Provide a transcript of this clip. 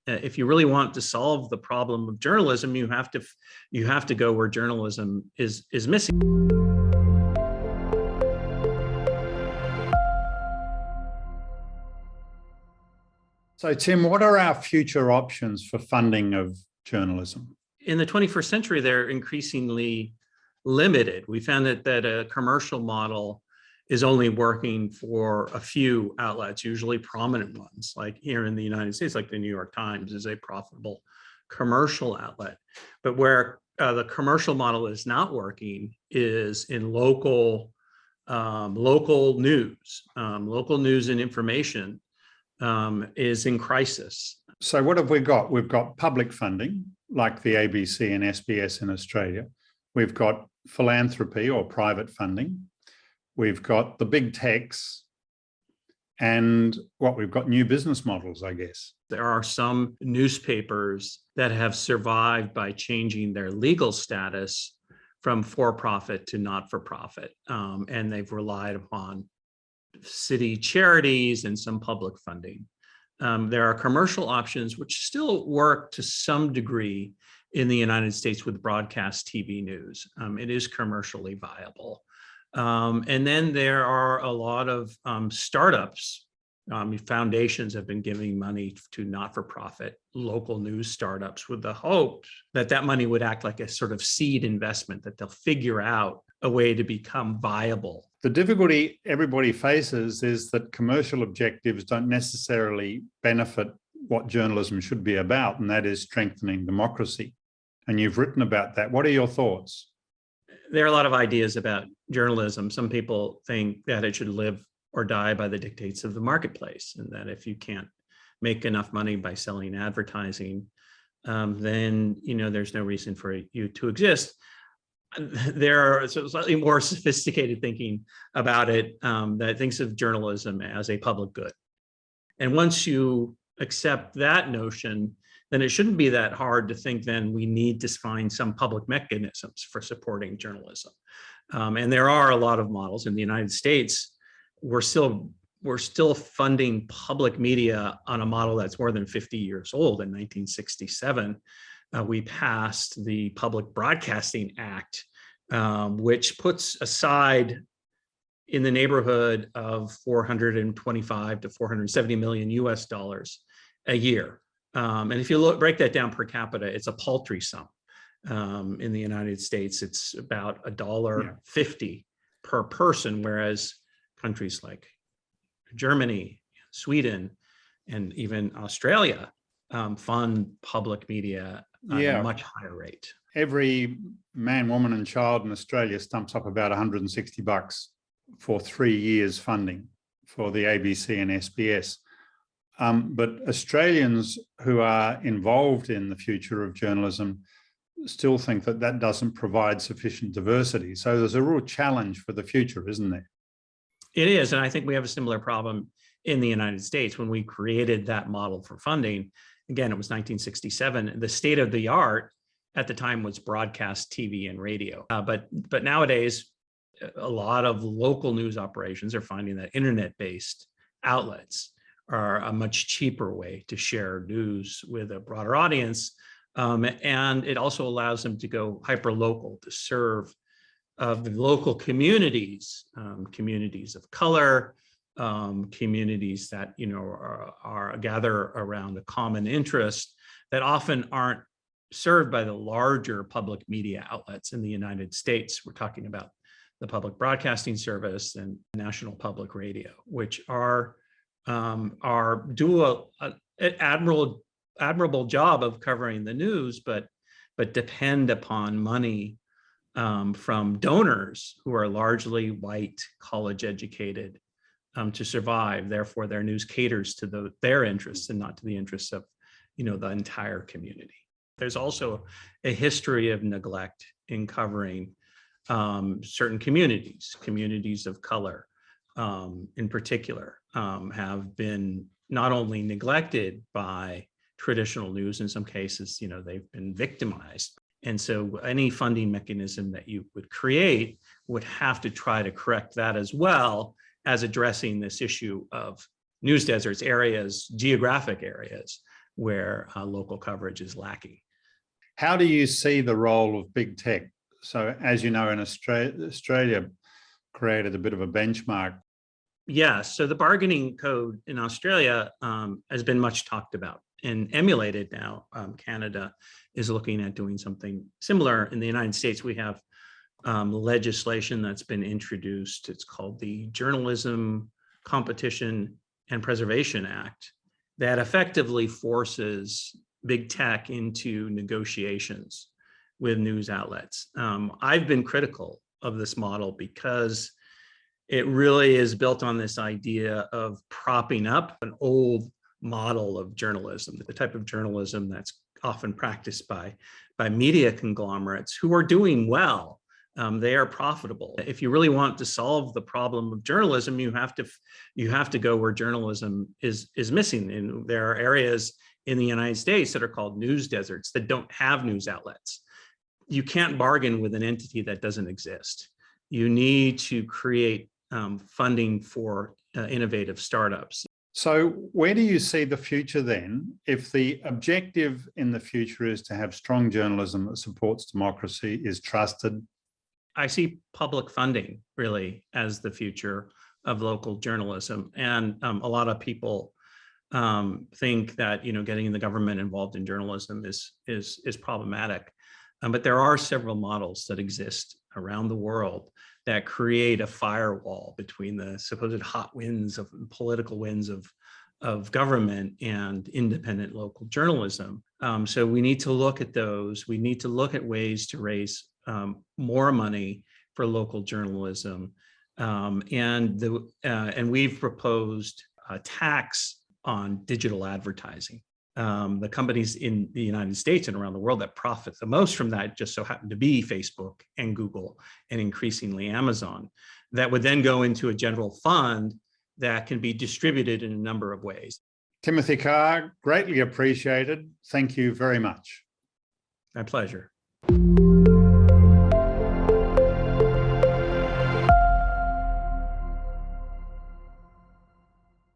If you really want to solve the problem of journalism, you have to go where journalism is missing. So, Tim, what are our future options for funding of journalism? In the 21st century, they're increasingly limited. We found that a commercial model is only working for a few outlets, usually prominent ones, like here in the United States, like the New York Times is a profitable commercial outlet. But where the commercial model is not working is in local news. Local news and information is in crisis. So what have we got? We've got public funding, like the ABC and SBS in Australia. We've got philanthropy or private funding. We've got the big techs, and we've got new business models, I guess. There are some newspapers that have survived by changing their legal status from for-profit to not-for-profit, and they've relied upon city charities and some public funding. There are commercial options which still work to some degree in the United States with broadcast TV news. It is commercially viable. And then there are a lot of startups. Foundations have been giving money to not-for-profit local news startups with the hope that that money would act like a sort of seed investment, that they'll figure out a way to become viable. The difficulty everybody faces is that commercial objectives don't necessarily benefit what journalism should be about, and that is strengthening democracy. And you've written about that. What are your thoughts? There are a lot of ideas about journalism. Some people think that it should live or die by the dictates of the marketplace, and that if you can't make enough money by selling advertising, then there's no reason for you to exist. There are slightly more sophisticated thinking about it that thinks of journalism as a public good. And once you accept that notion, then it shouldn't be that hard to think then we need to find some public mechanisms for supporting journalism. And there are a lot of models in the United States. We're still funding public media on a model that's more than 50 years old. In 1967, we passed the Public Broadcasting Act, which puts aside in the neighborhood of 425 to 470 million US dollars a year. And if you break that down per capita, it's a paltry sum. In the United States, it's about $1.50 per person, whereas countries like Germany, Sweden, and even Australia fund public media at a much higher rate. Every man, woman, and child in Australia stumps up about $160 for 3 years funding for the ABC and SBS. But Australians who are involved in the future of journalism still think that that doesn't provide sufficient diversity. So there's a real challenge for the future, isn't there? It is, and I think we have a similar problem in the United States. When we created that model for funding, again, it was 1967. The state of the art at the time was broadcast TV and radio. But nowadays, a lot of local news operations are finding that internet-based outlets are a much cheaper way to share news with a broader audience. And it also allows them to go hyper-local to serve the local communities, communities of color, communities that are gather around a common interest that often aren't served by the larger public media outlets in the United States. We're talking about the Public Broadcasting Service and National Public Radio, which do an admirable job of covering the news, but depend upon money from donors who are largely white, college-educated to survive. Therefore, their news caters to their interests and not to the interests of the entire community. There's also a history of neglect in covering certain communities of color in particular, have been not only neglected by traditional news, in some cases, they've been victimized. And so any funding mechanism that you would create would have to try to correct that, as well as addressing this issue of news deserts, geographic areas where local coverage is lacking. How do you see the role of big tech? So as you know, in Australia created a bit of a benchmark. Yeah, so the bargaining code in Australia has been much talked about and emulated now. Canada is looking at doing something similar. In the United States, we have legislation that's been introduced. It's called the Journalism, Competition, and Preservation Act that effectively forces big tech into negotiations with news outlets. I've been critical of this model because it really is built on this idea of propping up an old model of journalism, the type of journalism that's often practiced by media conglomerates who are doing well. They are profitable. If you really want to solve the problem of journalism, you have to go where journalism is missing. And there are areas in the United States that are called news deserts that don't have news outlets. You can't bargain with an entity that doesn't exist. You need to create funding for innovative startups. So where do you see the future then? If the objective in the future is to have strong journalism that supports democracy, is trusted? I see public funding really as the future of local journalism. And a lot of people think that, getting the government involved in journalism is problematic. But there are several models that exist around the world that create a firewall between the supposed hot winds of political winds of government and independent local journalism. So we need to look at those. We need to look at ways to raise more money for local journalism. And we've proposed a tax on digital advertising. The companies in the United States and around the world that profit the most from that just so happen to be Facebook and Google and increasingly Amazon. That would then go into a general fund that can be distributed in a number of ways. Timothy Karr, greatly appreciated. Thank you very much. My pleasure.